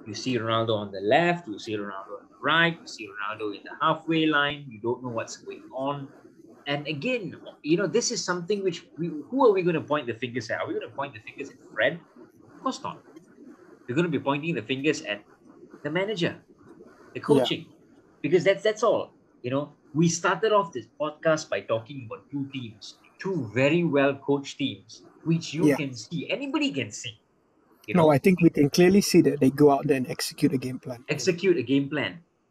You see Ronaldo on the left, you see Ronaldo on the right, you see Ronaldo in the halfway line. You don't know what's going on. And again, this is something which who are we going to point the fingers at? Are we going to point the fingers at Fred? Of course not. We're going to be pointing the fingers at the manager, the coaching, because that's all. We started off this podcast by talking about two teams, two very well coached teams, which you can see, anybody can see. No, I think we can clearly see that they go out there and execute a game plan.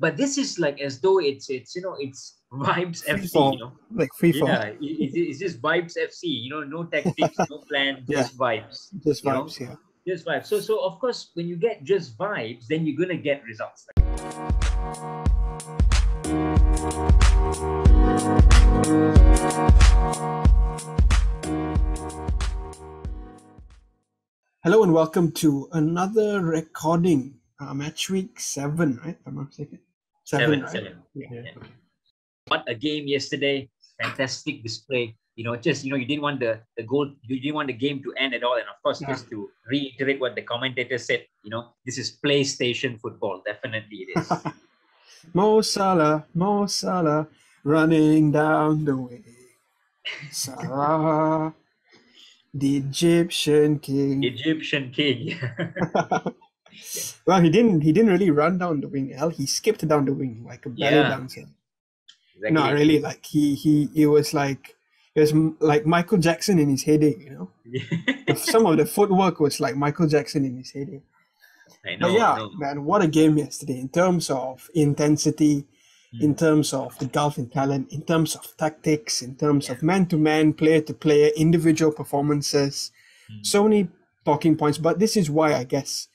But this is like as though it's Vibes Free FC, fall, like free fall. Yeah, it's just Vibes FC, no tactics, no plan, just vibes. Just vibes, Just vibes. So of course, when you get just vibes, then you're gonna get results. Hello and welcome to another recording, Matchweek 7, right? If I'm not mistaken. Seven. Yeah. What a game yesterday! Fantastic display. You didn't want the goal, you didn't want the game to end at all. And of course, just to reiterate what the commentator said, this is PlayStation football. Definitely it is. Mo Salah, running down the wing. Salah, the Egyptian king. Well, he didn't really run down the wing. He skipped down the wing like a ballet dancer. Exactly. No, really, like it was like Michael Jackson in his heyday, Some of the footwork was like Michael Jackson in his heyday. I know. Man, what a game yesterday in terms of intensity, in terms of the gulf in talent, in terms of tactics, in terms of man-to-man, player-to-player, individual performances. So many talking points. But this is why I guess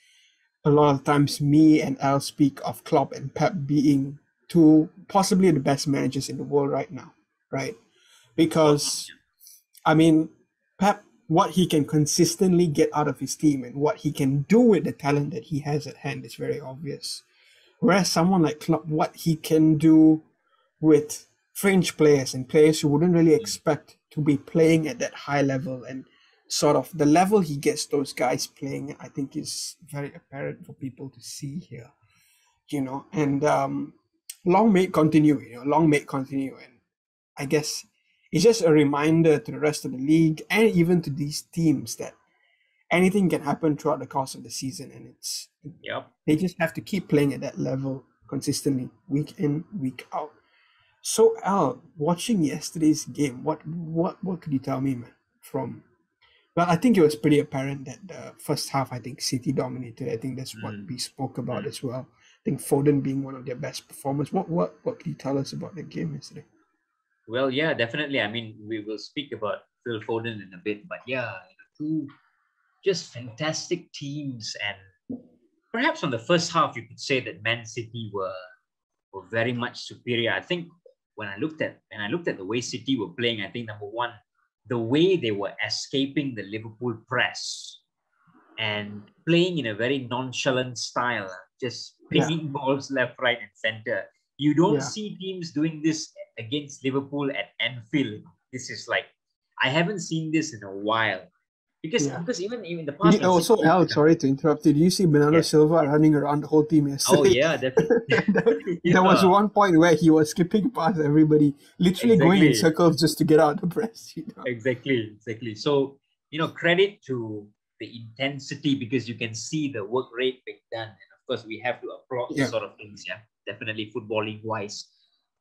a lot of times me and Al speak of Klopp and Pep being two possibly the best managers in the world right now, right? Because, I mean, Pep, what he can consistently get out of his team and what he can do with the talent that he has at hand is very obvious. Whereas someone like Klopp, what he can do with fringe players and players who wouldn't really expect to be playing at that high level, and sort of the level he gets those guys playing, I think is very apparent for people to see here, and long may it continue, and I guess it's just a reminder to the rest of the league and even to these teams that anything can happen throughout the course of the season, and they just have to keep playing at that level consistently, week in, week out. So Al, watching yesterday's game, what could you tell me, man? Well, I think it was pretty apparent that the first half, I think City dominated. I think that's what we spoke about as well. I think Foden being one of their best performers. What can you tell us about the game yesterday? Well, yeah, definitely. I mean, we will speak about Phil Foden in a bit, but two just fantastic teams. And perhaps on the first half, you could say that Man City were very much superior. I think when I looked at the way City were playing, I think number one, the way they were escaping the Liverpool press and playing in a very nonchalant style, just pinging balls left, right, and center. You don't see teams doing this against Liverpool at Anfield. This is like, I haven't seen this in a while. Because even in the past... Also, Al, sorry to interrupt you. Did you see Bernardo Silva running around the whole team yesterday? Oh, yeah, definitely. There was one point where he was skipping past everybody, literally going in circles just to get out of the press. Exactly. So, credit to the intensity, because you can see the work rate being done. And of course, we have to applaud these sort of things, definitely footballing-wise.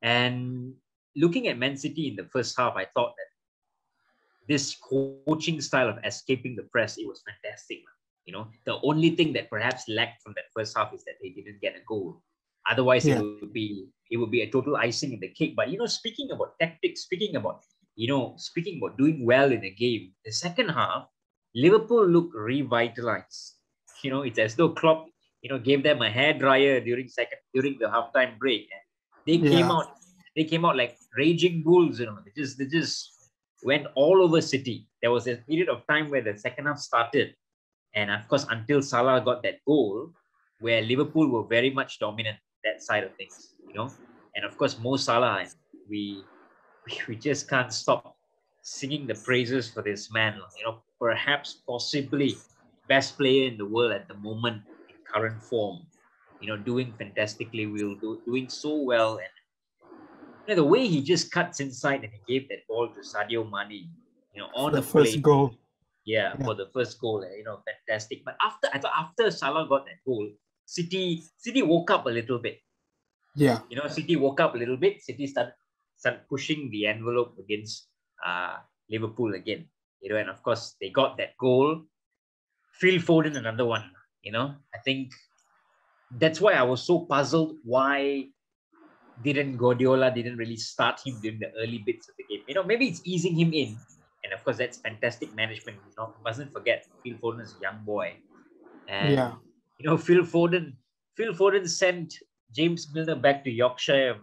And looking at Man City in the first half, I thought that this coaching style of escaping the press, it was fantastic. The only thing that perhaps lacked from that first half is that they didn't get a goal. Otherwise, it would be a total icing in the cake. But speaking about tactics, speaking about doing well in a game, the second half, Liverpool looked revitalized. It's as though Klopp, gave them a hairdryer during the halftime break. And they came out like raging bulls. They just went all over City. There was a period of time where the second half started, and of course, until Salah got that goal, where Liverpool were very much dominant that side of things, And of course, Mo Salah, we just can't stop singing the praises for this man. Perhaps possibly best player in the world at the moment in current form, doing fantastically, doing so well, and the way he just cuts inside and he gave that ball to Sadio Mane, on For the the first play. goal. Yeah, for the first goal, fantastic. But after Salah got that goal, City woke up a little bit. Yeah. City woke up a little bit. City started pushing the envelope against Liverpool again. And of course they got that goal. Phil Foden, another one. I think that's why I was so puzzled why Guardiola didn't really start him during the early bits of the game. Maybe it's easing him in. And of course, that's fantastic management. Mustn't forget, Phil Foden is a young boy. And, Phil Foden sent James Milner back to Yorkshire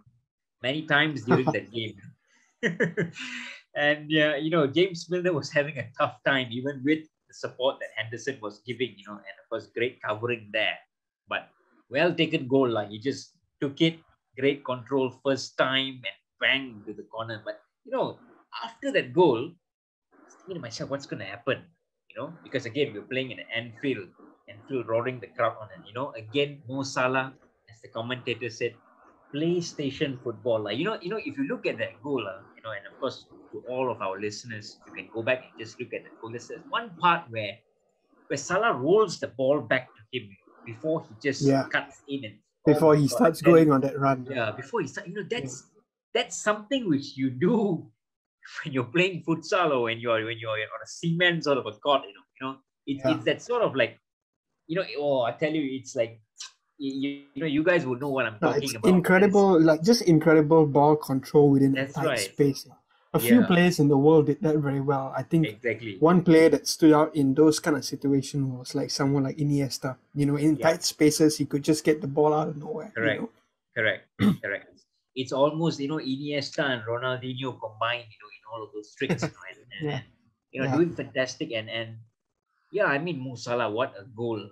many times during that game. And, James Milner was having a tough time, even with the support that Henderson was giving, and of course, great covering there. But well taken goal. He just took it, great control first time, and bang to the corner. But, after that goal, I was thinking to myself, what's going to happen? Because again, we're playing in Anfield roaring the crowd on. And, again, Mo Salah, as the commentator said, PlayStation football. If you look at that goal, and of course, to all of our listeners, you can go back and just look at the goal. There's one part where Salah rolls the ball back to him before he just cuts in and before he starts going on that run. Yeah, before he starts, that's something which you do when you're playing futsal or when you're on a cement sort of a court. It's that sort of like, I tell you, it's like, you guys will know what I'm talking about. Incredible, just incredible ball control within a tight space. A few players in the world did that very well. I think one player that stood out in those kind of situations was like someone like Iniesta. In tight spaces, he could just get the ball out of nowhere. Correct. It's almost, Iniesta and Ronaldinho combined, in all of those tricks, and doing fantastic. And Mo Salah, what a goal.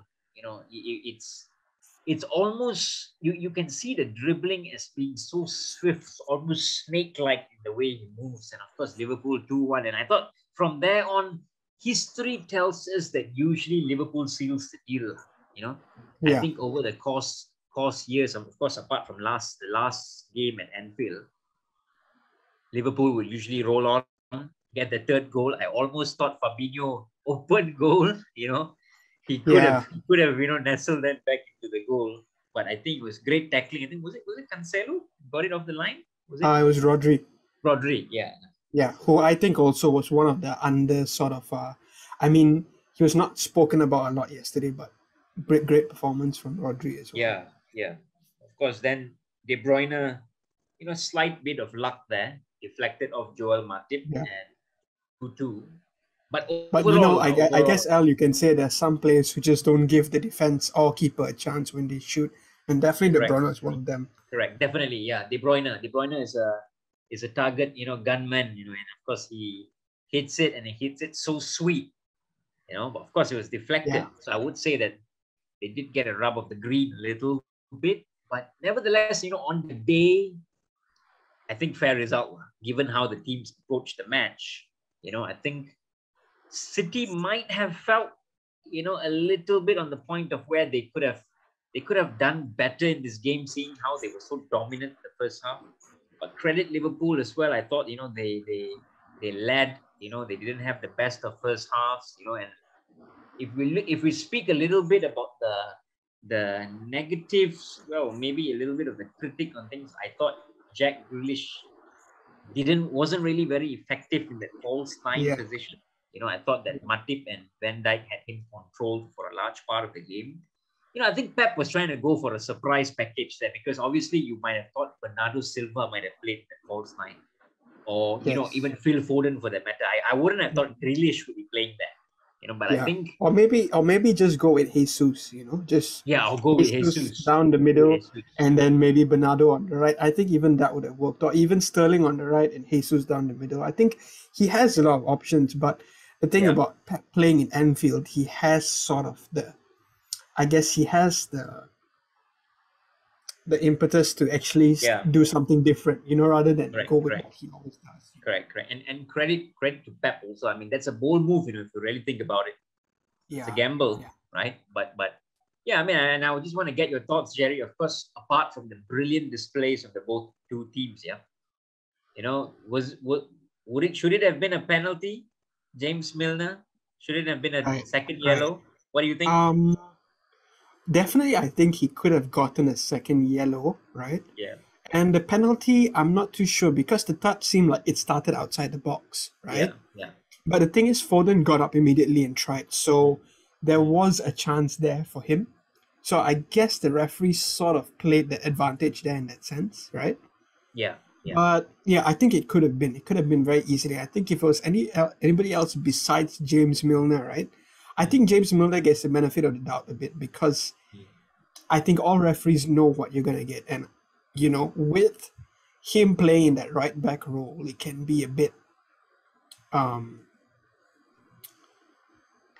It's almost, you can see the dribbling as being so swift, almost snake-like in the way he moves. And of course, Liverpool 2-1. And I thought from there on, history tells us that usually Liverpool seals the deal. I think over the course years, of course, apart from the last game at Anfield, Liverpool would usually roll on, get the third goal. I almost thought Fabinho open goal, He could have, nestled that back into the goal. But I think it was great tackling. I think was it Cancelo got it off the line? Was it? It was Rodri. Rodri, yeah. Yeah, who I think also was one of the under sort of. He was not spoken about a lot yesterday, but great performance from Rodri as well. Yeah. Of course, then De Bruyne, slight bit of luck there, deflected off Joel Matip and 2-2. But overall, I guess, Al, you can say there's some players who just don't give the defense or keeper a chance when they shoot, and definitely De Bruyne is one of them. Correct, definitely, yeah. De Bruyne is a target, gunman, and of course he hits it, and he hits it so sweet, But of course it was deflected, so I would say that they did get a rub of the green a little bit, but nevertheless, on the day, I think fair result, given how the teams approached the match. I think City might have felt, a little bit on the point of where they could have done better in this game, seeing how they were so dominant in the first half. But credit Liverpool as well. I thought, they led, they didn't have the best of first halves, and if we speak a little bit about the negatives, well, maybe a little bit of the critic on things, I thought Jack Grealish wasn't really very effective in that false nine position. I thought that Matip and Van Dijk had him controlled for a large part of the game. I think Pep was trying to go for a surprise package there, because obviously you might have thought Bernardo Silva might have played that false nine, or even Phil Foden for that matter. I wouldn't have thought Grealish would be playing there. But I think, or maybe just go with Jesus. I'll go with Jesus down the middle, and then maybe Bernardo on the right. I think even that would have worked, or even Sterling on the right and Jesus down the middle. I think he has a lot of options, but the thing about Pep playing in Anfield, he has sort of the impetus to actually do something different, rather than go with what he always does. Correct. And credit to Pep also. That's a bold move, if you really think about it. It's a gamble, right? But Yeah, I mean, and I just want to get your thoughts, Jerry. Of course, apart from the brilliant displays of the both two teams, yeah, should it have been a penalty, James Milner? Should it have been a Right, second right. yellow? What do you think? Definitely, I think he could have gotten a second yellow, right? Yeah, And the penalty, I'm not too sure because the touch seemed like it started outside the box, right? yeah, yeah. But the thing is, Foden got up immediately and tried, so there was a chance there for him. So I guess the referee sort of played the advantage there in that sense, right? Yeah, yeah. But yeah, I think it could have been. It could have been very easily. I think if it was anybody else besides James Milner, right? I think James Milner gets the benefit of the doubt a bit because I think all referees know what you're gonna get, and with him playing that right back role, it can be a bit um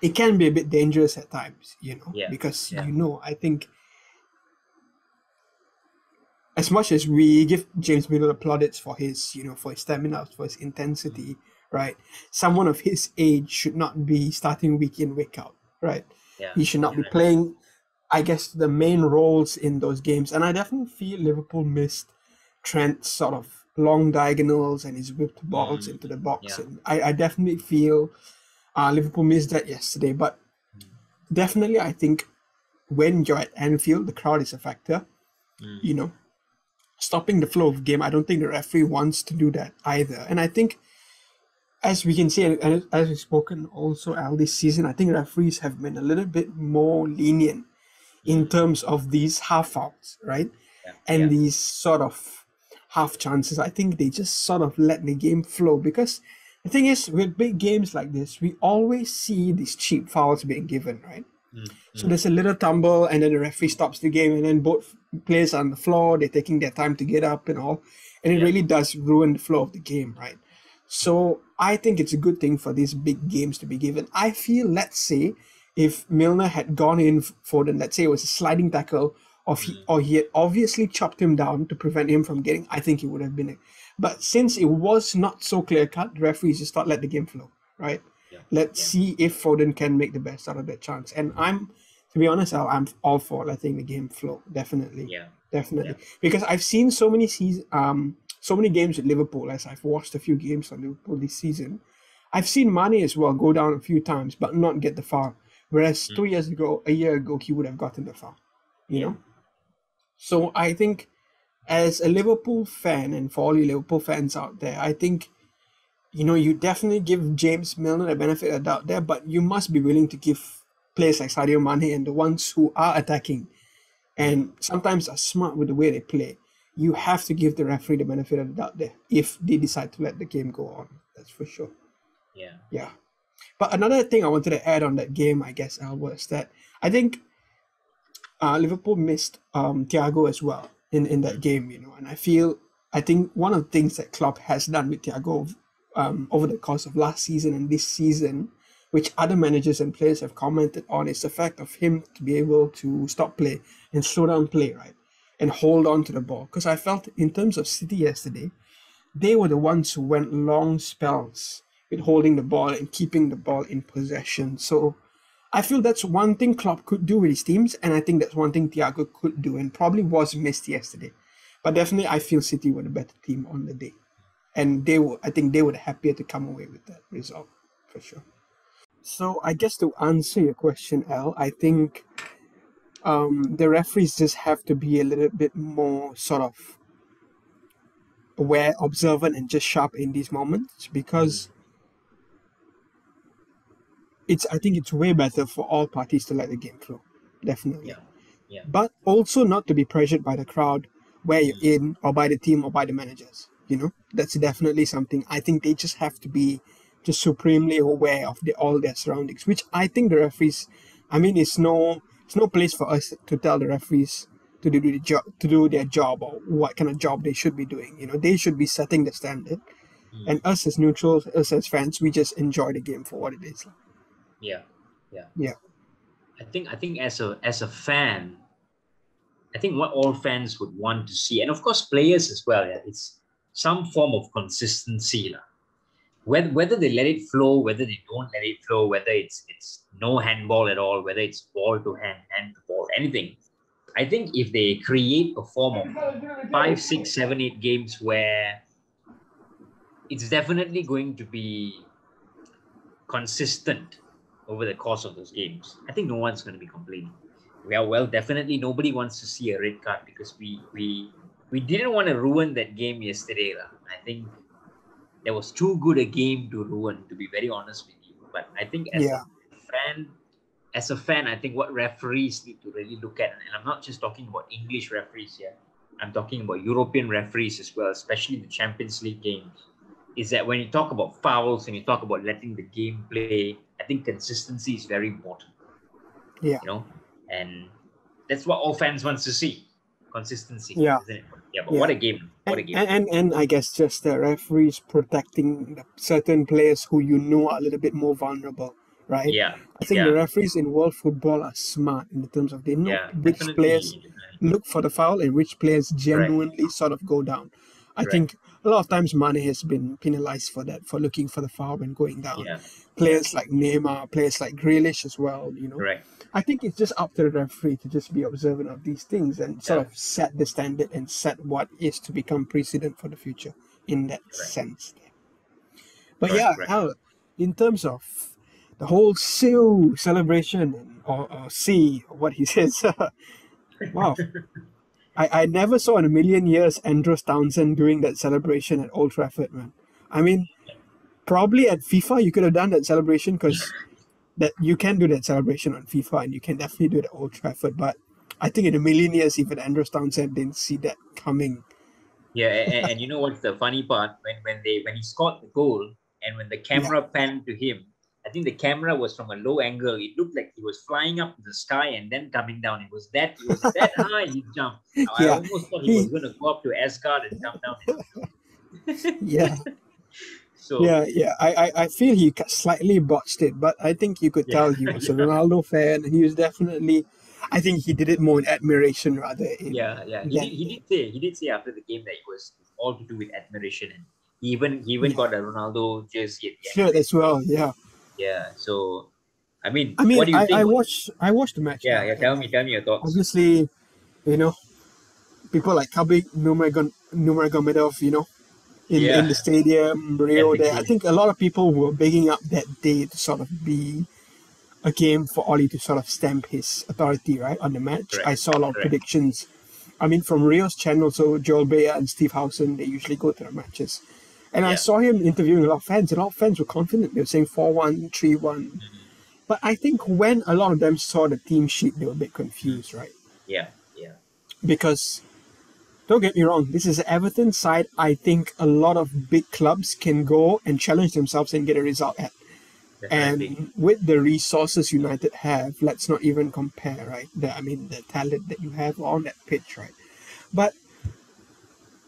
it can be a bit dangerous at times, Yeah, because yeah. I think as much as we give James Milner plaudits for his, for his stamina, for his intensity, right? Someone of his age should not be starting week in, week out, right? Yeah, He should not be playing, I guess, the main roles in those games. And I definitely feel Liverpool missed Trent's sort of long diagonals and his whipped balls into the box. yeah. And I definitely feel Liverpool missed that yesterday. But definitely, I think when you're at Anfield, the crowd is a factor. Stopping the flow of game, I don't think the referee wants to do that either. And I think, as we can see, and as we've spoken also, Al, this season, I think referees have been a little bit more lenient in terms of these half outs, right? Yeah, And these sort of half chances. I think they just sort of let the game flow because the thing is, with big games like this, we always see these cheap fouls being given, right? So there's a little tumble, and then the referee stops the game, and then both players are on the floor. They're taking their time to get up and all, and it really does ruin the flow of the game, right? So I think it's a good thing for these big games to be given. I feel, let's say, if Milner had gone in for the, let's say it was a sliding tackle, or he had obviously chopped him down to prevent him from getting, I think it would have been it. But since it was not so clear cut, the referees just thought, let the game flow, right? Let's see if Foden can make the best out of that chance. And to be honest, I'm all for letting the game flow. Definitely, definitely, because I've seen so many so many games with Liverpool. As I've watched a few games on Liverpool this season, I've seen Mane as well go down a few times but not get the foul. Whereas a year ago, he would have gotten the foul. So I think, as a Liverpool fan, and for all you Liverpool fans out there, I think you definitely give James Milner the benefit of the doubt there, but you must be willing to give players like Sadio Mane and the ones who are attacking and sometimes are smart with the way they play. You have to give the referee the benefit of the doubt there if they decide to let the game go on. That's for sure. Yeah. But another thing I wanted to add on that game, I guess, Al, was that I think Liverpool missed Thiago as well in that game, and I think one of the things that Klopp has done with Thiago over the course of last season and this season, which other managers and players have commented on, is the fact of him to be able to stop play and slow down play, right? And hold on to the ball. Because I felt in terms of City yesterday, they were the ones who went long spells with holding the ball and keeping the ball in possession. So I feel that's one thing Klopp could do with his teams, and I think that's one thing Thiago could do and probably was missed yesterday. But definitely I feel City were the better team on the day. And I think they were happier to come away with that result, for sure. So I guess to answer your question, Al, I think the referees just have to be a little bit more sort of aware, observant, and just sharp in these moments, because I think it's way better for all parties to let the game flow, definitely. But also not to be pressured by the crowd, where you're in, or by the team, or by the managers. That's definitely something. I think they just have to be just supremely aware of all their surroundings, which I think the referees. I mean, it's no place for us to tell the referees to do their job, or what kind of job they should be doing. They should be setting the standard, and us as neutrals, us as fans, we just enjoy the game for what it is. Yeah. I think as a fan, I think what all fans would want to see, and of course players as well, it's some form of consistency. whether they let it flow, whether they don't let it flow, whether it's no handball at all, whether it's ball to hand, hand to ball, anything. I think if they create a form of 5, 6, 7, 8 games where it's definitely going to be consistent over the course of those games, I think no one's going to be complaining. Well, definitely nobody wants to see a red card because we didn't want to ruin that game yesterday. I think there was too good a game to ruin, to be very honest with you. But I think as a fan, I think what referees need to really look at, and I'm not just talking about English referees here, I'm talking about European referees as well, especially the Champions League games, is that when you talk about fouls and you talk about letting the game play, I think consistency is very important. Yeah. And that's what all fans want to see. Consistency. Yeah. Isn't it? Yeah, but what a game. What a game. And I guess just the referees protecting certain players who are a little bit more vulnerable, right? Yeah. I think the referees in world football are smart in terms of they know which players look for the foul and which players genuinely sort of go down. I think a lot of times Mane has been penalized for that, for looking for the foul and going down. Yeah. Players like Neymar, players like Grealish as well, Right. I think it's just up to the referee to just be observant of these things and sort of set the standard and set what is to become precedent for the future in that sense. But in terms of the whole Seal celebration or C, what he says, wow. I never saw in a million years Andros Townsend doing that celebration at Old Trafford, man. I mean, probably at FIFA you could have done that celebration because that you can do that celebration on FIFA and you can definitely do it at Old Trafford. But I think in a million years, even Andros Townsend didn't see that coming. Yeah, and you know what's the funny part? When he scored the goal and when the camera panned to him, I think the camera was from a low angle. It looked like he was flying up to the sky and then coming down. It was that high he jumped. I almost thought he was going to go up to Asgard and come down. Yeah. So, I feel he slightly botched it, but I think you could tell he was a Ronaldo fan, and he was definitely. I think he did it more in admiration rather. He did say after the game that it was all to do with admiration, and he even got a Ronaldo jersey at the end. Sure, as well. Yeah. Yeah. So, I mean, what do you think? I watched the match. Yeah. Tell me your thoughts. Obviously, people like Kabik Nurmagomedov, in the stadium, Rio there. I think a lot of people were begging up that day to sort of be a game for Ole to sort of stamp his authority, right, on the match. Correct. I saw a lot of predictions. I mean, from Rio's channel, so Joel Bayer and Steve Howson, they usually go to the matches. And I saw him interviewing a lot of fans, and a lot of fans were confident. They were saying 4-1, 3-1. Mm-hmm. But I think when a lot of them saw the team sheet, they were a bit confused, right? Yeah. Because don't get me wrong, this is an Everton side I think a lot of big clubs can go and challenge themselves and get a result at. Definitely. And with the resources United have, let's not even compare, right? The talent that you have on that pitch, right? But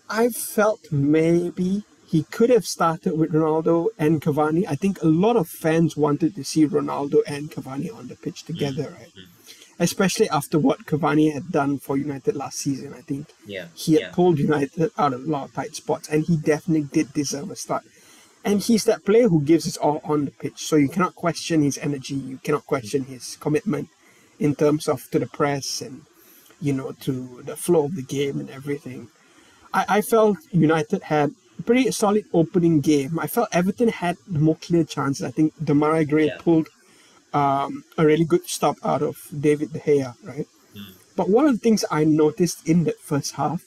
I felt maybe he could have started with Ronaldo and Cavani. I think a lot of fans wanted to see Ronaldo and Cavani on the pitch together, right? Especially after what Cavani had done for United last season. I think he had pulled United out of a lot of tight spots, and he definitely did deserve a start. And he's that player who gives his all on the pitch, so you cannot question his energy, you cannot question his commitment in terms of to the press and, to the flow of the game and everything. I felt United had a pretty solid opening game. I felt Everton had the more clear chances. I think Demarai Gray pulled a really good stop out of David De Gea, right? But one of the things I noticed in that first half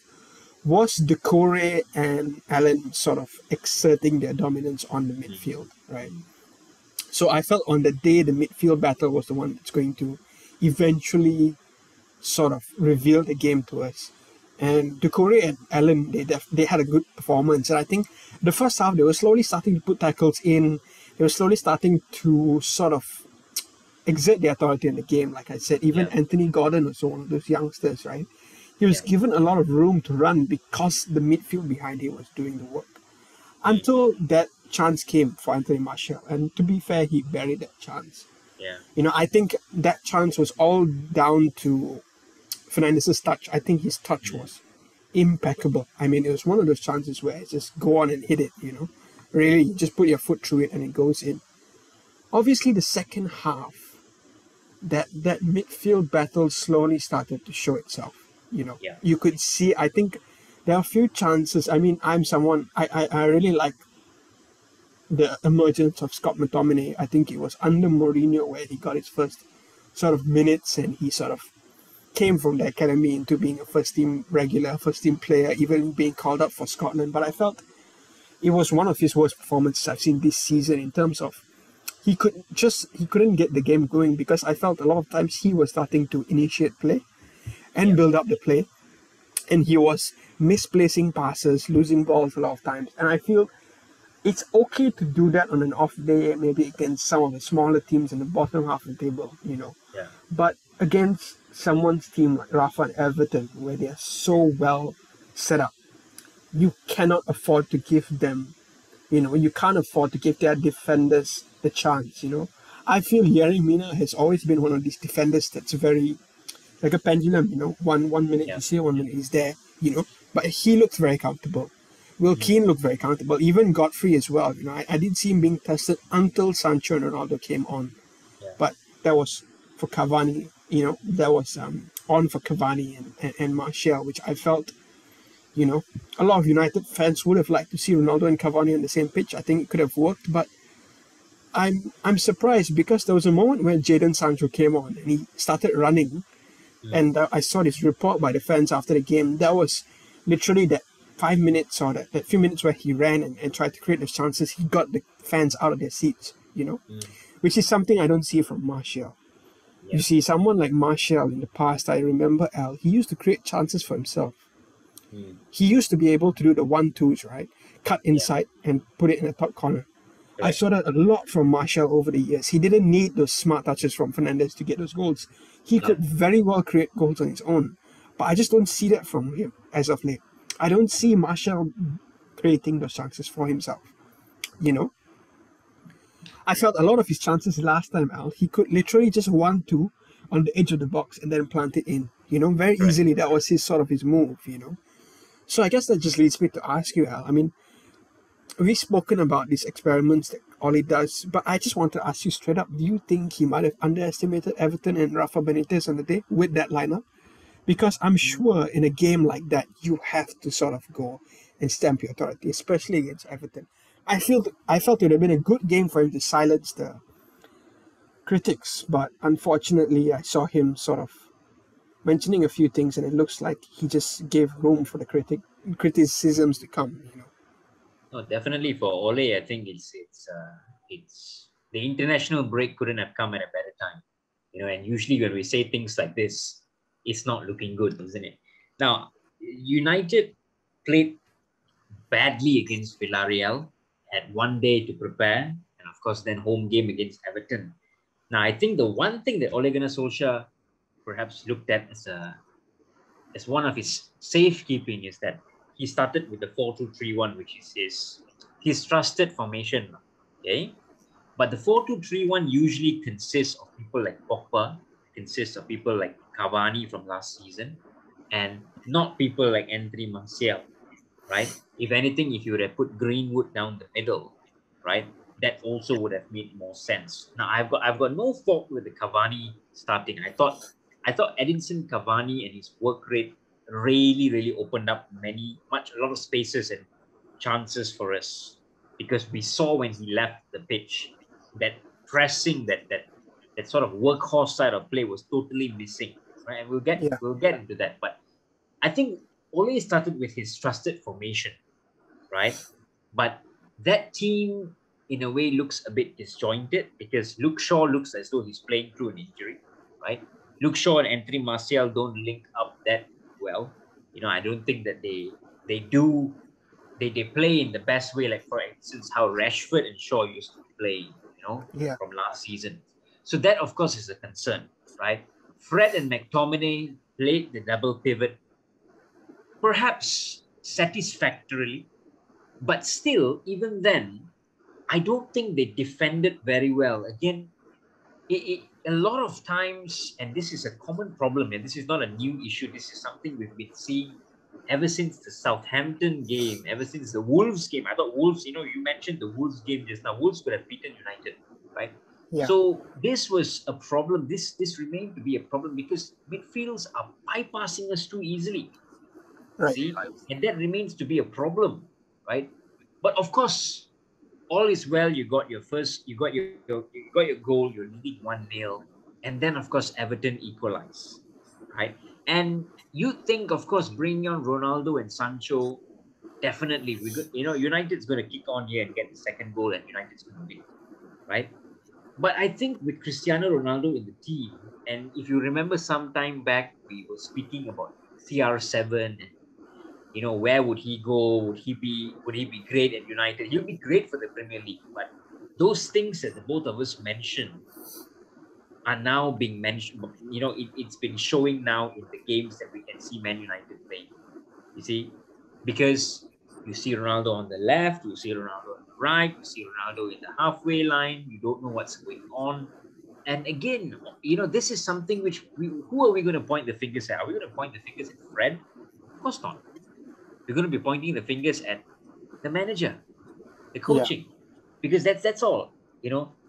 was Doucouré and Allen sort of exerting their dominance on the midfield, right? So I felt on the day the midfield battle was the one that's going to eventually sort of reveal the game to us. And Doucouré and Allen, they had a good performance. And I think the first half, they were slowly starting to put tackles in. They were slowly starting to sort of exert their authority in the game. Like I said, even Anthony Gordon was one of those youngsters, right? He was given a lot of room to run because the midfield behind him was doing the work. Until that chance came for Anthony Martial. And to be fair, he buried that chance. Yeah. I think that chance was all down to Fernandez's touch. I think his touch was impeccable. I mean, it was one of those chances where it's just go on and hit it, Really, you just put your foot through it and it goes in. Obviously, the second half, that midfield battle slowly started to show itself. Yeah. You could see, I think there are a few chances. I mean, I really like the emergence of Scott McTominay. I think it was under Mourinho where he got his first sort of minutes, and he sort of came from the academy into being a first team regular, first team player, even being called up for Scotland. But I felt it was one of his worst performances I've seen this season in terms of he couldn't get the game going, because I felt a lot of times he was starting to initiate play and build up the play, and he was misplacing passes, losing balls a lot of times. And I feel it's okay to do that on an off day, maybe against some of the smaller teams in the bottom half of the table. Yeah. But against someone's team like Rafa and Everton, where they are so well set up, you cannot afford to give them, you can't afford to give their defenders the chance. I feel Yerry Mina has always been one of these defenders that's very like a pendulum. One minute Yeah. he's here, 1 minute he's there. But he looks very comfortable. Will Keane looked very comfortable. Even Godfrey as well. I didn't see him being tested until Sancho and Ronaldo came on. Yeah. But that was for Cavani. That was on for Cavani and Martial, which I felt, a lot of United fans would have liked to see Ronaldo and Cavani on the same pitch. I think it could have worked, but I'm surprised, because there was a moment when Jadon Sancho came on and he started running, and I saw this report by the fans after the game. That was literally that 5 minutes or that few minutes where he ran and tried to create those chances. He got the fans out of their seats, which is something I don't see from Martial. Yeah. You see, someone like Martial in the past, I remember he used to create chances for himself. He used to be able to do the 1-2s, right? Cut inside and put it in the top corner. I saw that a lot from Martial over the years. He didn't need those smart touches from Fernandes to get those goals. He could very well create goals on his own. But I just don't see that from him as of late. I don't see Martial creating those chances for himself. I felt a lot of his chances last time out, he could literally just 1-2 on the edge of the box and then plant it in. Very easily. That was his move. So I guess that just leads me to ask you, Al. I mean, we've spoken about these experiments that Ole does, but I just want to ask you straight up, do you think he might have underestimated Everton and Rafa Benitez on the day with that lineup? Because I'm sure in a game like that, you have to sort of go and stamp your authority, especially against Everton. I felt it would have been a good game for him to silence the critics, but unfortunately, I saw him sort of mentioning a few things, and it looks like he just gave room for the criticisms to come. No, definitely for Ole, I think it's the international break couldn't have come at a better time. And usually when we say things like this, it's not looking good, isn't it? Now, United played badly against Villarreal, had 1 day to prepare, and of course then home game against Everton. Now, I think the one thing that Ole Gunnar Solskjaer perhaps looked at as one of his safekeeping is that he started with the 4-2-3-1, which is his trusted formation. Okay, but the 4-2-3-1 usually consists of people like Pogba, consists of people like Cavani from last season, and not people like Anthony Martial, right? If anything, if you would have put Greenwood down the middle, right, that also would have made more sense. Now, I've got no fault with the Cavani starting. I thought Edinson Cavani and his work rate really opened up a lot of spaces and chances for us, because we saw when he left the pitch that pressing, that sort of workhorse side of play was totally missing, right? And we'll get into that, but I think Ole started with his trusted formation, right? But that team in a way looks a bit disjointed, because Luke Shaw looks as though he's playing through an injury, right? Luke Shaw and Anthony Martial don't link up that well. I don't think that they play in the best way, like for instance how Rashford and Shaw used to play, from last season. So that of course is a concern, right? Fred and McTominay played the double pivot perhaps satisfactorily, but still, even then, I don't think they defended very well. Again, a lot of times, and this is a common problem, and this is not a new issue, this is something we've been seeing ever since the Southampton game, ever since the Wolves game. I thought Wolves, you mentioned the Wolves game just now. Wolves could have beaten United, right? Yeah. So this was a problem. This remained to be a problem because midfields are bypassing us too easily. Right. See, and that remains to be a problem, right? But of course, all is well. You got your goal. You're leading 1-0, and then of course Everton equalize, right? And you think, of course, bringing on Ronaldo and Sancho, definitely United's going to kick on here and get the second goal, and United's going to win, right? But I think with Cristiano Ronaldo in the team, and if you remember some time back, we were speaking about CR7 and where would he go? Would he be great at United? He'll be great for the Premier League. But those things that the both of us mentioned are now being mentioned. It's been showing now in the games that we can see Man United playing. You see, because you see Ronaldo on the left, you see Ronaldo on the right, you see Ronaldo in the halfway line. You don't know what's going on. And again, this is something which who are we going to point the fingers at? Are we going to point the fingers at Fred? Of course not. We're going to be pointing the fingers at the manager, the coaching, because that's all.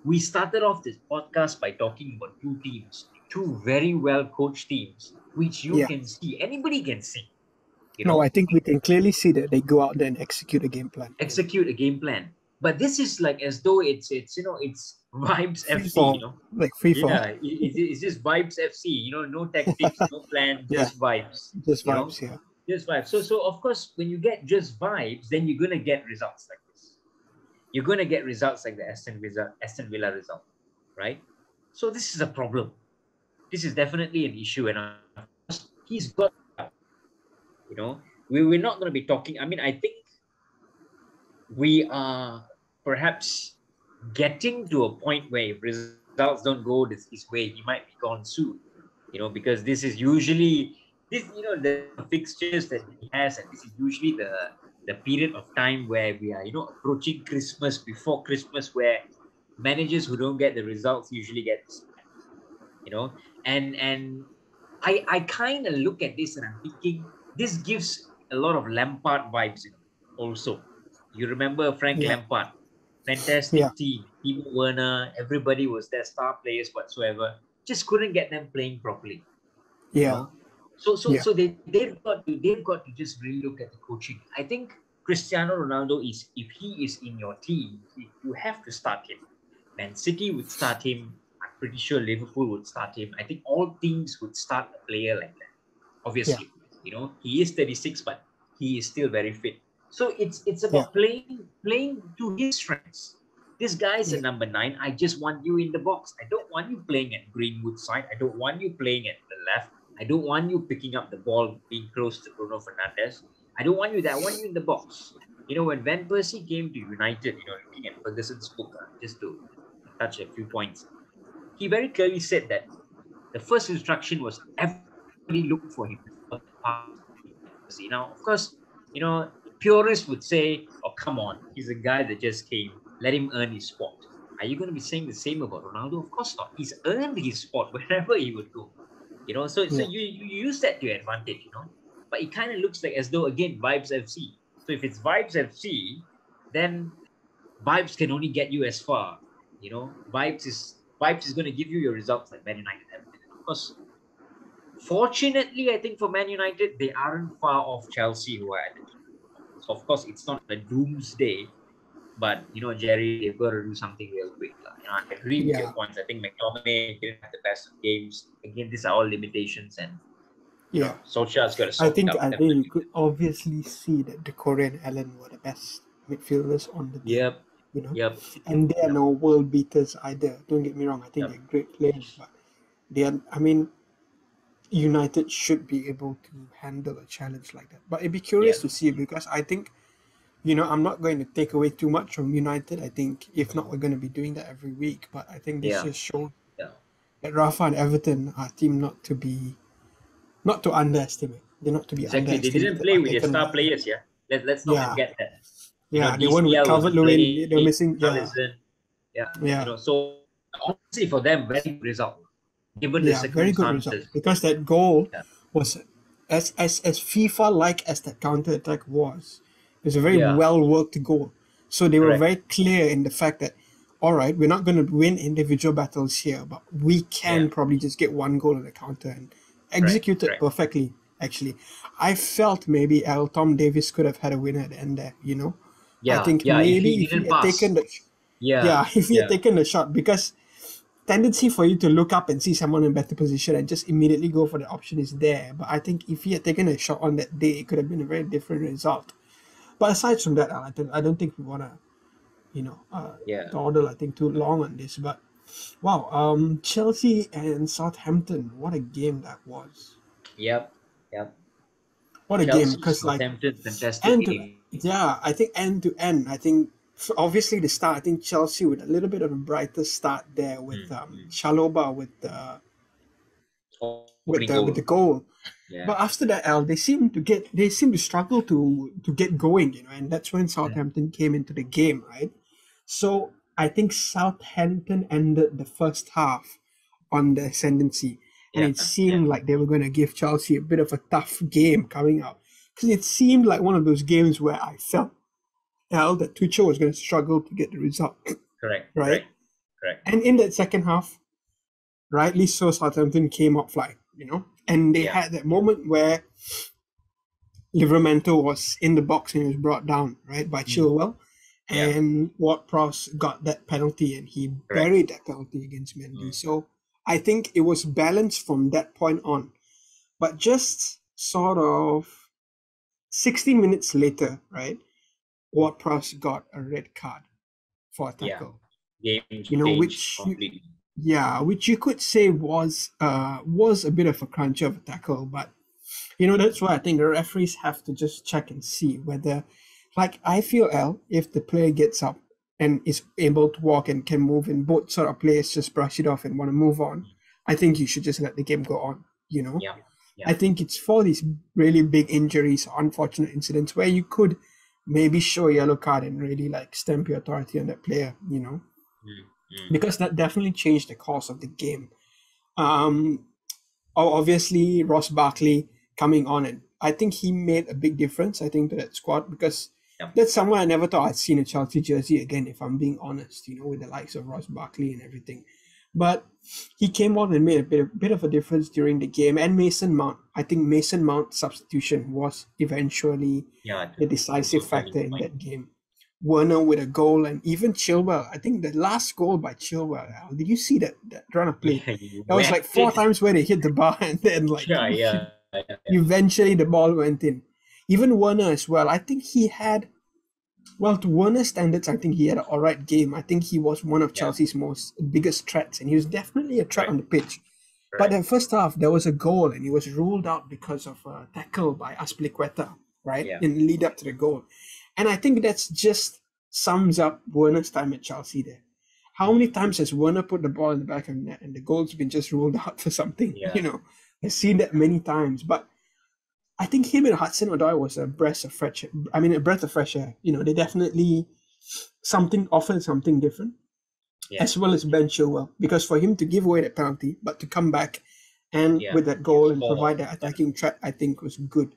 We started off this podcast by talking about two teams, two very well coached teams, which you can see, anybody can see. No, I think we can clearly see that they go out there and execute a game plan. But this is like as though it's Vibes free FC, fall, like free fall. Yeah, it's just Vibes FC. No tactics, no plan, just vibes. Just vibes, Just vibes. So of course, when you get just vibes, then you're gonna get results like this. You're gonna get results like the Aston Villa result, right? So this is a problem. This is definitely an issue, and of course, he's got. We're not going to be talking. I mean, I think we are perhaps getting to a point where if results don't go his way, he might be gone soon. Because this is usually the fixtures that he has, and this is usually the period of time where we are approaching Christmas, before Christmas, where managers who don't get the results usually get and I kind of look at this and I'm thinking this gives a lot of Lampard vibes also. You remember Frank Lampard, fantastic team, Timo Werner, everybody was their star players whatsoever, just couldn't get them playing properly. So they've got to just really look at the coaching. I think Cristiano Ronaldo if he is in your team, you have to start him. Man City would start him. I'm pretty sure Liverpool would start him. I think all teams would start a player like that. Obviously, he is 36, but he is still very fit. So it's about playing to his strengths. This guy's a number 9. I just want you in the box. I don't want you playing at Greenwood side. I don't want you playing at the left. I don't want you picking up the ball, being close to Bruno Fernandes. I don't want you there. I want you in the box. When Van Persie came to United, looking at Ferguson's book, just to touch a few points, he very clearly said that the first instruction was everybody look for him. Now, of course, purists would say, "Oh, come on, he's a guy that just came. Let him earn his spot." Are you going to be saying the same about Ronaldo? Of course not. He's earned his spot wherever he would go. So you use that to your advantage. But it kind of looks like as though again Vibes FC. So if it's Vibes FC, then Vibes can only get you as far. Vibes is going to give you your results like Man United have. Of course, fortunately, I think for Man United, they aren't far off Chelsea, who are at the top. So of course, it's not a doomsday, but Jerry, they've got to do something real quick. I agree with your points. I think McTominay didn't have the best of games. Again, these are all limitations, and Solskjaer's got to sort it out. I think you could obviously see that Decore and Allen were the best midfielders on the team. And they are no world beaters either. Don't get me wrong. I think they're great players, but United should be able to handle a challenge like that. But it'd be curious to see, because I think, I'm not going to take away too much from United. I think if not, we're going to be doing that every week. But I think this just showed that Rafa and Everton are a team not to underestimate. They're not to be underestimated. They didn't play with their star players, Let's not forget that. They weren't with Calvert-Lewin. They're missing. So honestly, for them, very good result given the circumstances. Very good result, because that goal was as FIFA-like as that counter-attack was, it was a very Yeah, well-worked goal. So they were correct. very clear in the fact that, all right, we're not going to win individual battles here, but we Yeah, can probably just get one goal on the counter and correct, execute it correct. perfectly, actually. I felt maybe Tom Davis could have had a winner at the end there, you know? I Yeah, think yeah. If he maybe if he didn't had taken pass, the, yeah, yeah, if he had yeah, taken the shot, because tendency for you to look up and see someone in better position and just immediately go for the option is there. But I think if he had taken a shot on that day, it could have been a very different result. But aside from that, I don't think we want to, yeah. dawdle, I think, too long on this. But wow, Chelsea and Southampton, what a game that was. Yep, yep. What a game. Chelsea, Because, like, Southampton, fantastic end to, game. yeah, I think end to end, I think, obviously the start, I think Chelsea with a little bit of a brighter start there with Mm, mm. Chaloba Opening with the goal. goal. Yeah. But after that, they seem to struggle to get going, and that's when Mm. Southampton came into the game, right? So I think Southampton ended the first half on the ascendancy, and Yeah, it yeah, seemed like they were going to give Chelsea a bit of a tough game coming out, because it seemed like one of those games where I felt that Tuchel was going to struggle to get the result, correct, right? correct, correct. And in that second half, rightly so, Southampton came up flying, and they Yeah, had that moment where Livramento was in the box and he was brought down, right, by mm, Chilwell. yeah, And Ward-Prowse got that penalty and he correct. buried that penalty against Mendy. Mm, So I think it was balanced from that point on. But just sort of 60 minutes later, right, mm, Ward-Prowse got a red card for a yeah. tackle, Game changed which completely. which you could say was a bit of a cruncher of a tackle, but that's why I think the referees have to just check and see whether, like, I feel if the player gets up and is able to walk and can move, and both sort of players just brush it off and want to move on, I think you should just let the game go on. Yeah, yeah, I think it's for these really big injuries, unfortunate incidents where you could maybe show a yellow card and really like stamp your authority on that player. mm, mm, Because that definitely changed the course of the game. Um, Obviously Ross Barkley coming on, and I think he made a big difference, I think, to that squad, because yeah, that's someone I never thought I'd seen a Chelsea jersey again, if I'm being honest, with the likes of Ross Barkley and everything. But he came on and made a bit of a difference during the game. And Mason Mount, I think Mason Mount's substitution was eventually yeah. the Also decisive turning factor in point. that game. Werner with a goal, and even Chilwell. I think the last goal by Chilwell, did you see that run of play? Yeah, you That was like whacked four it. times where they hit the bar and then like Yeah, yeah, yeah, yeah. eventually the ball went in. Even Werner as well. I think he had, well, to Werner's standards, I think he had an alright game. I think he was one of Yeah, Chelsea's most biggest threats, and he was definitely a threat on correct, the pitch. But correct. the first half, there was a goal, and he was ruled out because of a tackle by Aspilicueta, right, Yeah, in the lead up to the goal. And I think that's just sums up Werner's time at Chelsea there. How many mm, times has Werner put the ball in the back of the net and the goal's been just ruled out for something? yeah, I've seen that many times. But I think him and Hudson Odoi was a breath of fresh air. I mean, a breath of fresh air. They definitely offered something different, yeah, as well as Ben Chilwell, because for him to give away that penalty, but to come back and yeah. with that goal and Score. provide that Yeah, attacking threat, I think was good.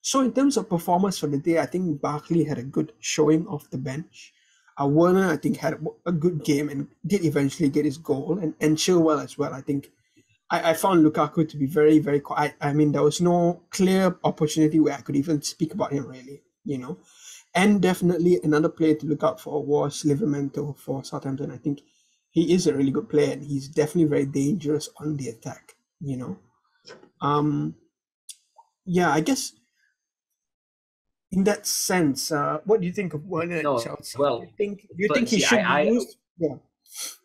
So in terms of performance for the day, I think Barkley had a good showing off the bench. Werner, I think, had a good game and did eventually get his goal, and Chilwell as well. I think I found Lukaku to be very, very quiet. I mean, there was no clear opportunity where I could even speak about him, really. And definitely another player to look out for was Livramento for Southampton. I think he is a really good player and he's definitely very dangerous on the attack. Um, yeah, I guess in that sense, what do you think of Werner at no, Chelsea? Do you well, think do you think but he see, should be I, used? Yeah.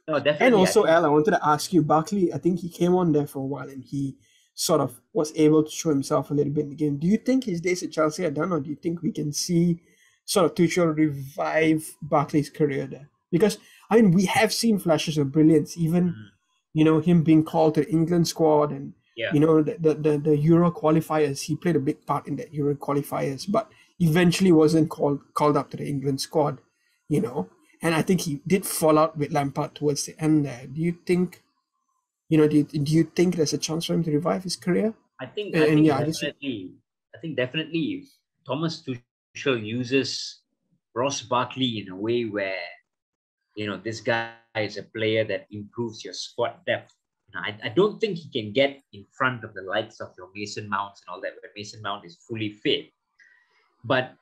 no, And definitely. I also, think, Al, I wanted to ask you, Barkley, I think he came on there for a while and he sort of was able to show himself a little bit in the game. Do you think his days at Chelsea are done, or do you think we can see sort of Tuchel revive Barkley's career there? Because, I mean, we have seen flashes of brilliance, even, mm, him being called to the England squad and, yeah, the Euro qualifiers. He played a big part in that Euro qualifiers, but eventually wasn't called up to the England squad, you know. And I think he did fall out with Lampard towards the end there. Do you think, do you think there's a chance for him to revive his career? I think And yeah, I just I think definitely if Thomas Tuchel uses Ross Barkley in a way where this guy is a player that improves your squad depth. I don't think he can get in front of the likes of your Mason Mounts and all that, where Mason Mount is fully fit. But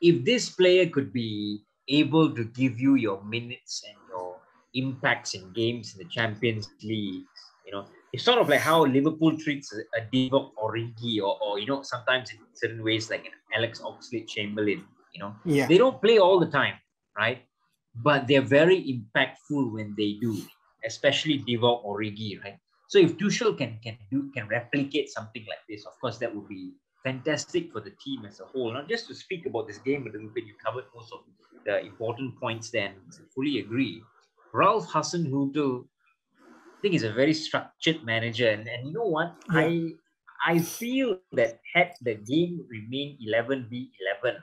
if this player could be able to give you your minutes and your impacts in games in the Champions League, it's sort of like how Liverpool treats a Divock Origi or sometimes in certain ways like an Alex Oxlade-Chamberlain. yeah, They don't play all the time, right? But they're very impactful when they do, especially Divock Origi, right? So if Tuchel can replicate something like this, of course that would be fantastic for the team as a whole. Not just to speak about this game a little bit, you covered most of the important points then. I fully agree. Ralph Hasenhüttl, I think, is a very structured manager. And you know what? yeah, I feel that had the game remained 11v11,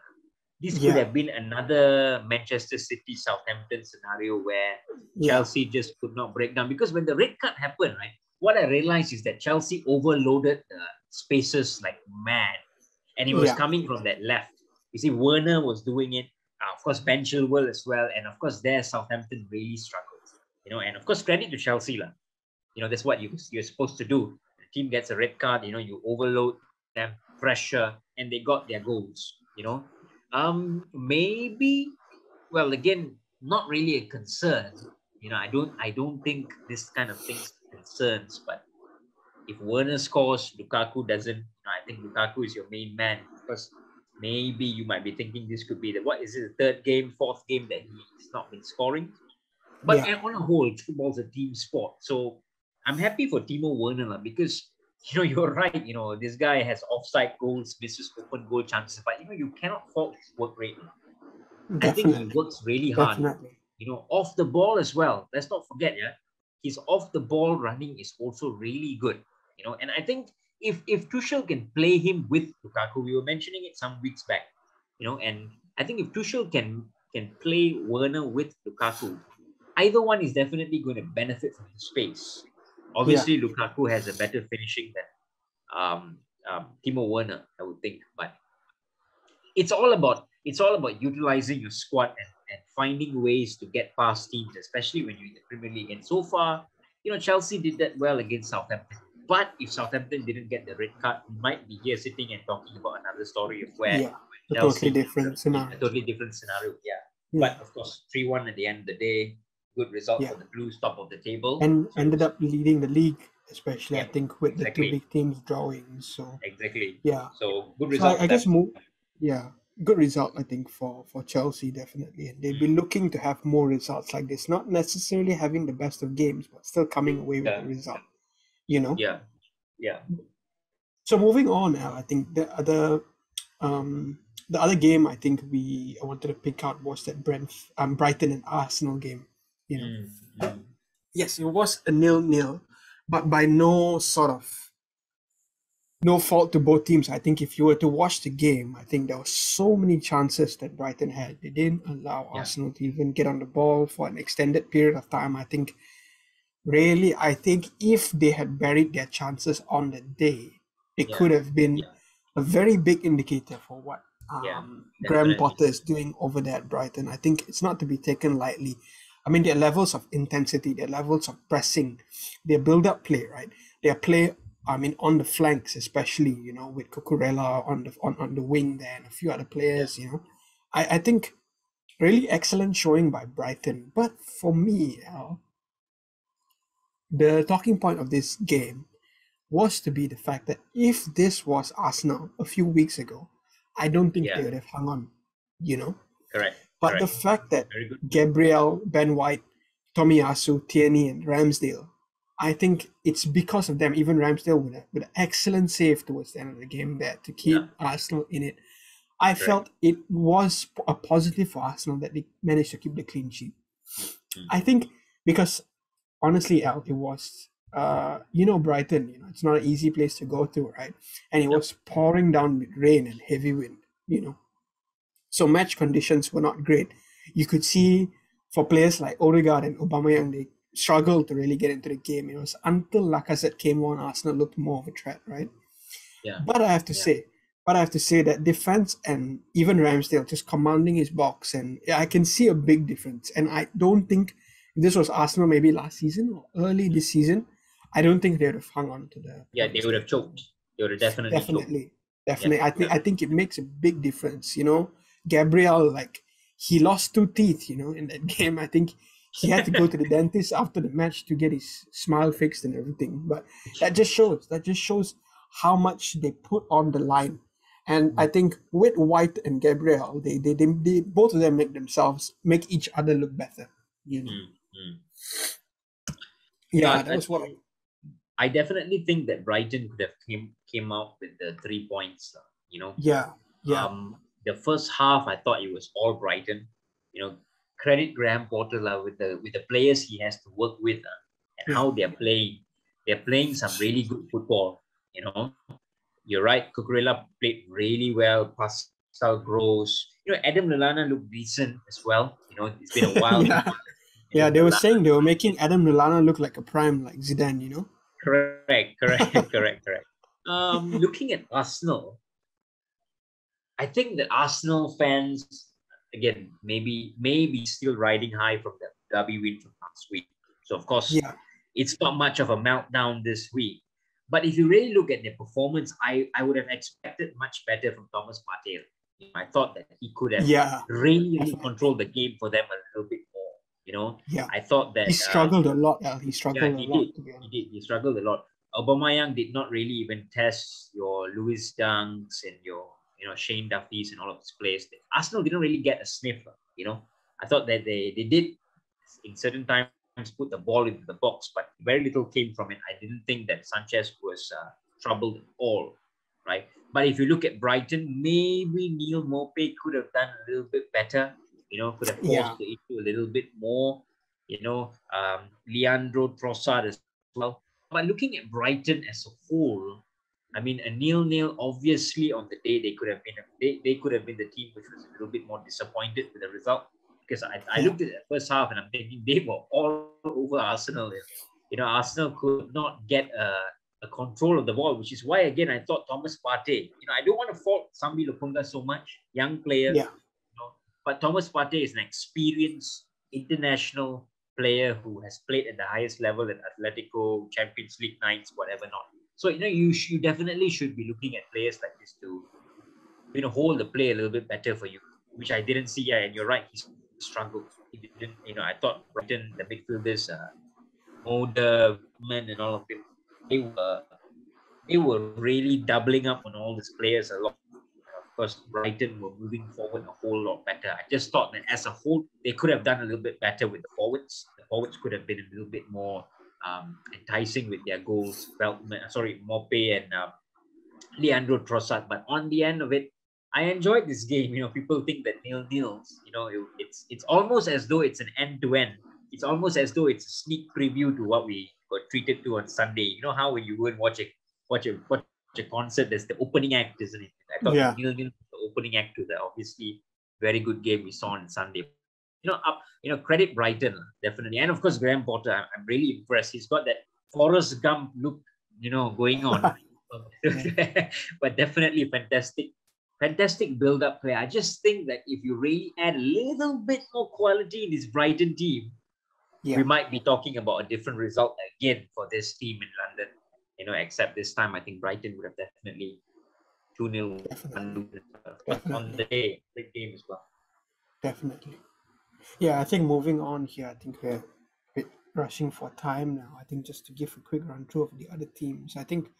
this could yeah, have been another Manchester City Southampton scenario where yeah, Chelsea just could not break down. Because when the red card happened, right, what I realized is that Chelsea overloaded the spaces like mad. And it was yeah, coming from that left. You see, Werner was doing it. Of course, Ben Chilwell as well. And of course, there Southampton really struggled. And of course, credit to Chelsea. That's what you're supposed to do. The team gets a red card, you overload them, pressure, and they got their goals. Maybe, well, again, not really a concern. I don't think this kind of things concerns, but if Werner scores, Lukaku doesn't, I think Lukaku is your main man, because maybe you might be thinking this could be what is it, the third game, fourth game that he's not been scoring. But yeah, on a whole, football's a team sport. So I'm happy for Timo Werner because, you're right. This guy has offside goals, misses open goal chances, but, you cannot fault his work rate. I think he definitely, works really hard, definitely, off the ball as well. Let's not forget, his off the ball running is also really good, and I think if Tuchel can play him with Lukaku, we were mentioning it some weeks back, and I think if Tuchel can play Werner with Lukaku, either one is definitely going to benefit from the space. yeah, Obviously, Lukaku has a better finishing than Timo Werner, I would think, but it's all about utilizing your squad and finding ways to get past teams, especially when you're in the Premier League. And so far, Chelsea did that well against Southampton. But if Southampton didn't get the red card, we might be here sitting and talking about another story of where yeah, a totally Chelsea different in a scenario. totally different scenario. Yeah. Yeah, But of course, 3-1 at the end of the day, good result yeah, for the Blues, top of the table. and So ended up leading the league, especially I yeah, think with the two exactly. big teams drawing. So Exactly. yeah, So good so result I for them. guess more, yeah, good result I think for Chelsea definitely, and they'll be looking to have more results like this, not necessarily having the best of games, but still coming away with the Yeah. result. You know. Yeah. Yeah. So moving on now, I think um the other game I think I wanted to pick out was that Brighton and Arsenal game. You know, Mm, mm. yes, it was a 0-0, but by no fault to both teams. I think if you were to watch the game, I think there were so many chances that Brighton had. They didn't allow Yeah. Arsenal to even get on the ball for an extended period of time. I think if they had buried their chances on the day, it Yeah. could have been a very big indicator for what Yeah. Graham Definitely. Potter is doing over there at Brighton. I think it's not to be taken lightly. I mean, their levels of intensity, their levels of pressing, their build-up play, right? Their play, I mean, on the flanks, especially, with Cucurella on the wing there and a few other Yeah. players, I think really excellent showing by Brighton. But for me, the talking point of this game was to be the fact that if this was Arsenal a few weeks ago, I don't think they Yeah. would have hung on, you know. Correct. But the Correct. fact that Very good. Gabriel, Ben White, Tomiyasu, Tierney, and Ramsdale, I think it's because of them. Even Ramsdale with an excellent save towards the end of the game there to keep Yeah. Arsenal in it. I Correct. felt it was a positive for Arsenal that they managed to keep the clean sheet. Mm. I think because honestly, Al, it was Brighton, it's not an easy place to go to, right? And it Yep. was pouring down with rain and heavy wind. So match conditions were not great. You could see for players like Odegaard and Aubameyang, struggled to really get into the game. It was until Lacazette came on, Arsenal looked more of a threat, right? Yeah. But I have to say that defense and even Ramsdale just commanding his box, and I can see a big difference. And I don't think if this was Arsenal maybe last season or early this season, I don't think they would have hung on to the Yeah, they would have choked. They would have definitely choked. Definitely. I think it makes a big difference. Gabriel, like, he lost 2 teeth, in that game. I think he had to go to the dentist after the match to get his smile fixed and everything. But that just shows how much they put on the line. And I think with White and Gabriel, they both of them make each other look better. Yeah, that was what I definitely think that Brighton could have came out with the 3 points. Yeah. The first half, I thought it was all Brighton. Credit Graham Potter with the players he has to work with and how they're playing. They're playing some really good football. You're right. Cucurella played really well. Pascal Gross. Adam Lallana looked decent as well. It's been a while. Yeah, they were saying they were making Adam Lallana look like a prime, like Zidane. Correct. Looking at Arsenal, I think that Arsenal fans, again, maybe still riding high from the derby win from last week. So, of course, it's not much of a meltdown this week. But if you really look at their performance, I would have expected much better from Thomas Partey. I thought that he could have really controlled the game for them a little bit more. I thought that he struggled a lot. He struggled a lot. He struggled a lot. Aubameyang did not really even test your Lewis Dunks and your Shane Duffys and all of his players. Arsenal didn't really get a sniff. I thought that they did in certain times put the ball into the box, but very little came from it. I didn't think that Sanchez was troubled at all, right? But if you look at Brighton, maybe Neil Maupay could have done a little bit better. Could have forced the issue a little bit more. Leandro Trossard as well. But looking at Brighton as a whole, I mean, a 0-0, obviously on the day they could have been the team which was a little bit more disappointed with the result. Because I looked at the first half and I'm thinking they were all over Arsenal. Arsenal could not get a control of the ball, which is why, again, I thought Thomas Partey, I don't want to fault Sambi Lokonga so much, young player, but Thomas Partey is an experienced international player who has played at the highest level at Atletico, Champions League nights, whatever not. So, you definitely should be looking at players like this to, hold the play a little bit better for you, which I didn't see. And you're right, he struggled. He didn't, I thought Brighton, the midfielders, Moder, and all of them, they were really doubling up on all these players a lot. Of course, Brighton were moving forward a whole lot better. I just thought that as a whole, they could have done a little bit better with the forwards. The forwards could have been a little bit more enticing with their goals. Maupay and Leandro Trossard. But on the end of it, I enjoyed this game. People think that 0-0, it's almost as though it's an end-to-end. It's almost as though it's a sneak preview to what we got treated to on Sunday. You know how when you go and watch a concert, there's the opening act, isn't it? I thought 0-0 was the opening act to the obviously very good game we saw on Sunday. Credit Brighton, definitely. And of course, Graham Potter, I'm really impressed. He's got that Forrest Gump look, going on. But definitely fantastic build-up play. I just think that if you really add a little bit more quality in this Brighton team, we might be talking about a different result again for this team in London. Except this time, I think Brighton would have definitely 2-0 on the day, big game as well. Definitely. Yeah, I think moving on here, I think we're a bit rushing for time now. I think just to give a quick run through of the other teams, I think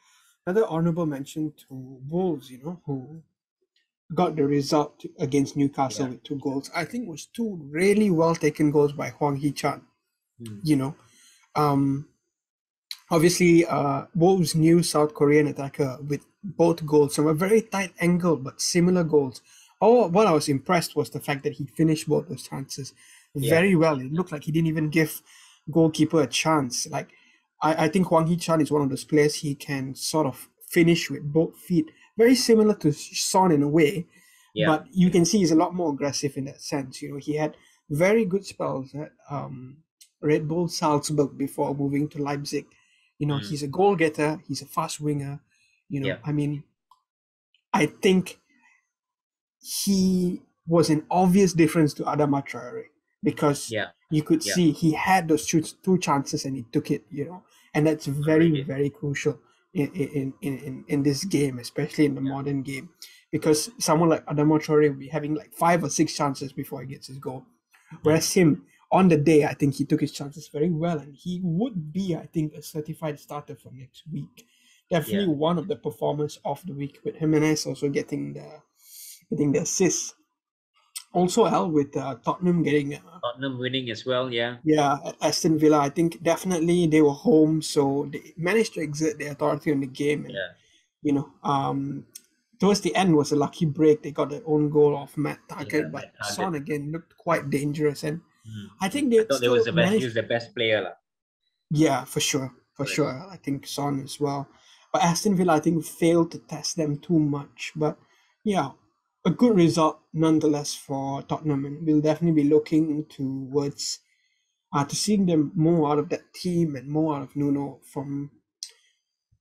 another honorable mention to Wolves, who got the result against Newcastle with 2 goals. I think it was 2 really well taken goals by Hwang Hee-chan. Obviously, Wolves' new South Korean attacker with both goals from a very tight angle, but similar goals. What I was impressed was the fact that he finished both those chances very well. It looked like he didn't even give goalkeeper a chance. Like, I think Hwang Hee-chan is one of those players he can sort of finish with both feet. Very similar to Son in a way, but you can see he's a lot more aggressive in that sense. He had very good spells at Red Bull Salzburg before moving to Leipzig. He's a goal getter. He's a fast winger. Yeah. I mean, I think he was an obvious difference to Adama Traore because Yeah. you could Yeah. see he had those two chances and he took it, and that's very, Really. very crucial in this game, especially in the modern game, because someone like Adama Traore will be having like 5 or 6 chances before he gets his goal. Whereas him, on the day, I think he took his chances very well, and he would be, I think, a certified starter for next week. Definitely one of the performers of the week, with Jimenez also getting the assist. Also, with Tottenham getting Tottenham winning as well. Yeah. at Aston Villa, I think definitely they were home, so they managed to exert their authority on the game. And towards the end was a lucky break. They got their own goal off Matt Target, but Son again looked quite dangerous, and I think they thought still he managed. was the best player, lah. Yeah, for sure. I think Son as well. But Aston Villa, I think, failed to test them too much. But yeah, a good result nonetheless for Tottenham, and we'll definitely be looking towards to seeing them more out of that team and more out of Nuno from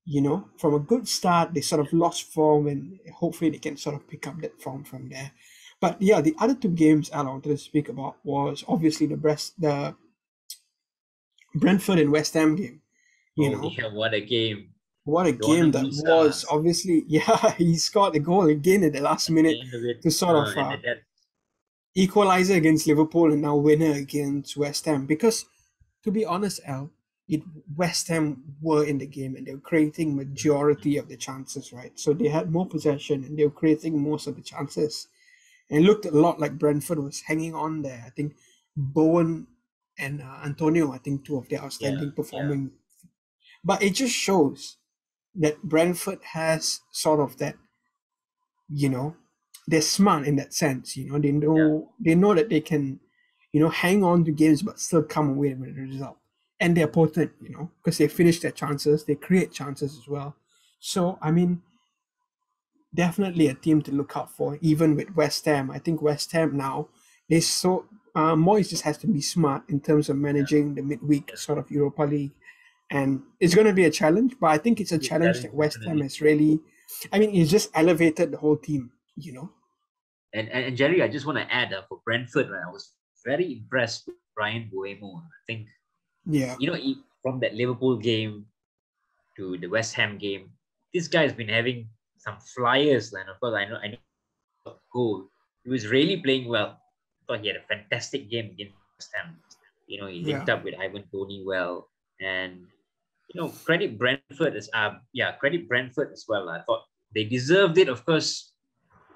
a good start. They sort of lost form, and hopefully they can sort of pick up that form from there. But yeah, the other two games I wanted to speak about was obviously the Brentford and West Ham game. What a game! What a game that was. Obviously, he scored a goal again at the last minute to sort of equalizer against Liverpool and now winner against West Ham. Because, to be honest, West Ham were in the game and they were creating majority of the chances, right? So they had more possession and they were creating most of the chances. And it looked a lot like Brentford was hanging on there. I think Bowen and Antonio, I think two of their outstanding performing. But it just shows that Brentford has sort of that, they're smart in that sense. They know that they can, hang on to games but still come away with a result. And they're potent, because they finish their chances, they create chances as well. So, I mean, definitely a team to look out for, even with West Ham. I think West Ham now, Moyes just has to be smart in terms of managing the midweek sort of Europa League. And it's going to be a challenge, but I think it's a challenge that West Ham has really, it's just elevated the whole team, And Jerry, I just want to add for Brentford, right, I was very impressed with Brian Buemo. I think, from that Liverpool game to the West Ham game, this guy has been having some flyers. And of course, I know goal. He was really playing well. I thought he had a fantastic game against West Ham. He linked up with Ivan Toney well. And credit Brentford as well. I thought they deserved it. Of course,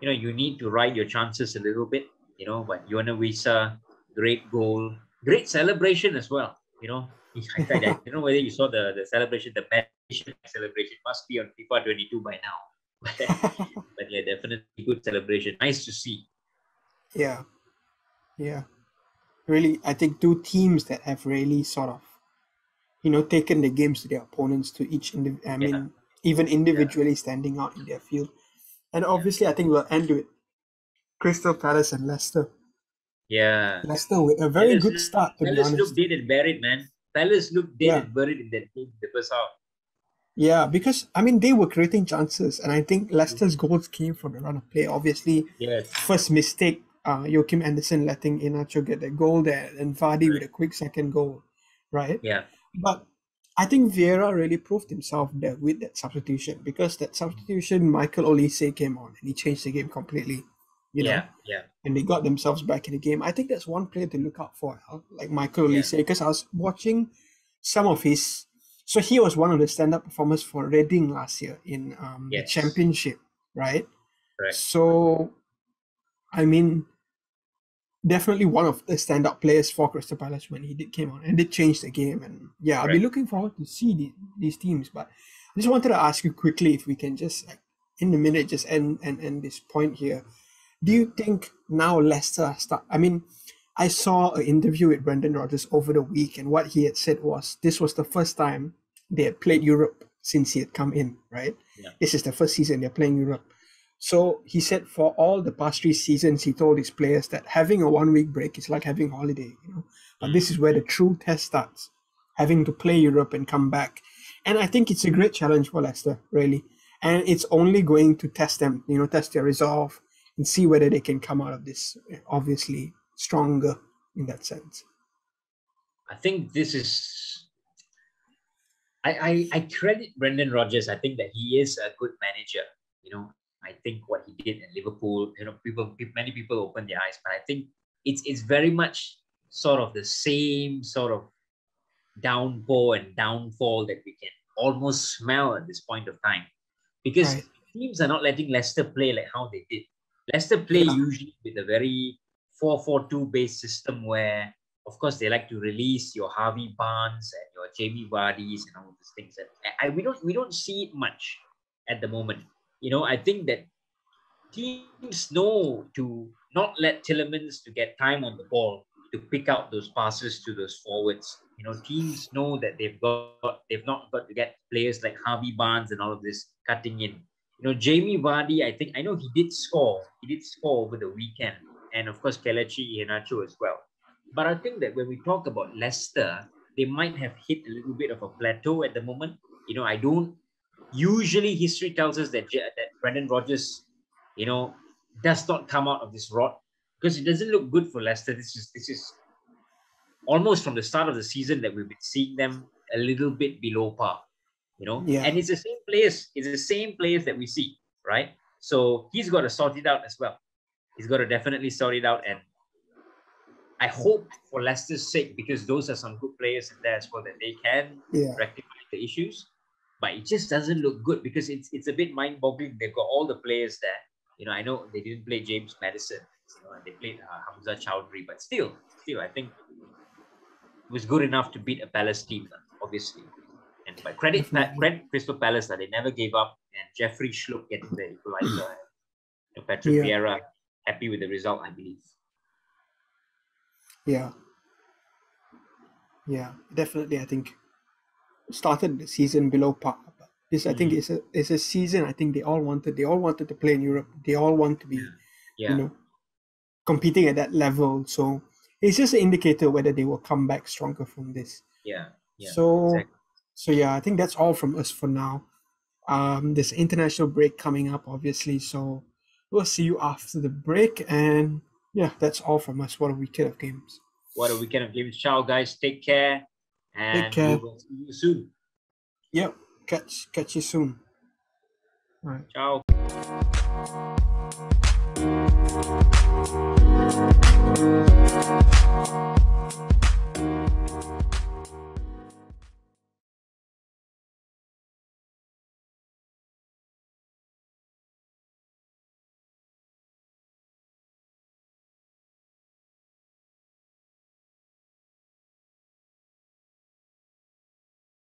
you need to ride your chances a little bit. But Joana Wissa, great goal, great celebration as well. I don't know whether you saw the celebration, the match celebration. Must be on FIFA 22 by now. But yeah, definitely good celebration. Nice to see. Yeah. Really, I think two teams that have really sort of taken the games to their opponents to each even individually standing out in their field. And obviously, I think we'll end with Crystal Palace and Leicester. Yeah. Leicester with a very good start, to be honest. Palace looked dead and buried, man. Palace looked dead and buried in that game, the first half. Yeah, because, they were creating chances. And I think Leicester's goals came from the run of play. Obviously, first mistake, Joachim Andersen letting Iheanacho get the goal there, and Vardy with a quick second goal, right? Yeah. But I think Vieira really proved himself there with that substitution, because that substitution, Michael Olise came on and he changed the game completely, and they got themselves back in the game. I think that's one player to look out for, like Michael Olise, because I was watching some of his. So he was one of the stand-up performers for Reading last year in the Championship, right? Correct. So, definitely one of the standout players for Crystal Palace when he came on and did change the game. And I'll be looking forward to see these teams. But I just wanted to ask you quickly if we can just, in a minute, just end this point here. Do you think now Leicester start? I saw an interview with Brendan Rodgers over the week, and what he had said was this was the first time they had played Europe since he had come in, right? Yeah. This is the first season they're playing Europe. So he said for all the past 3 seasons, he told his players that having a 1 week break is like having a holiday, But this is where the true test starts, having to play Europe and come back. And I think it's a great challenge for Leicester, really. And it's only going to test them, test their resolve and see whether they can come out of this, obviously, stronger in that sense. I think this is... I credit Brendan Rodgers. I think that he is a good manager. I think what he did at Liverpool, many people open their eyes, but I think it's very much sort of the same sort of downpour and downfall that we can almost smell at this point of time, because teams are not letting Leicester play like how they did. Leicester play usually with a very 4-4-2 based system where, of course, they like to release your Harvey Barnes and your Jamie Vardy's and all these things. And we don't see it much at the moment. I think that teams know to not let Tielemans to get time on the ball to pick out those passes to those forwards. Teams know that they've not got to get players like Harvey Barnes and all of this cutting in. Jamie Vardy, I know he did score. He did score over the weekend. And of course, Kelechi Iheanacho as well. But I think that when we talk about Leicester, they might have hit a little bit of a plateau at the moment. I don't... Usually, history tells us that Brendan Rodgers, does not come out of this rot because it doesn't look good for Leicester. This is almost from the start of the season that we've been seeing them a little bit below par. And it's the same players. It's the same players that we see, right? So he's got to sort it out as well. He's got to definitely sort it out, and I hope for Leicester's sake, because those are some good players in there as well, that they can rectify the issues. But it just doesn't look good because it's a bit mind-boggling. They've got all the players there. I know they didn't play James Maddison, and they played Hamza Chowdhury, but still, I think it was good enough to beat a Palace team, obviously. And but credit Crystal Palace that they never gave up, and Jeffrey Schlupp getting the equalizer. And Patrick Vieira happy with the result, I believe. Yeah, definitely. I think started the season below par. This I think is a season I think they all wanted to play in Europe. They all want to be competing at that level. So it's just an indicator whether they will come back stronger from this. So I think that's all from us for now. There's an international break coming up, obviously. So we'll see you after the break. And that's all from us. What a weekend of games. Ciao, guys. Take care. And we will see you soon. Yep. Catch you soon. All right. Ciao.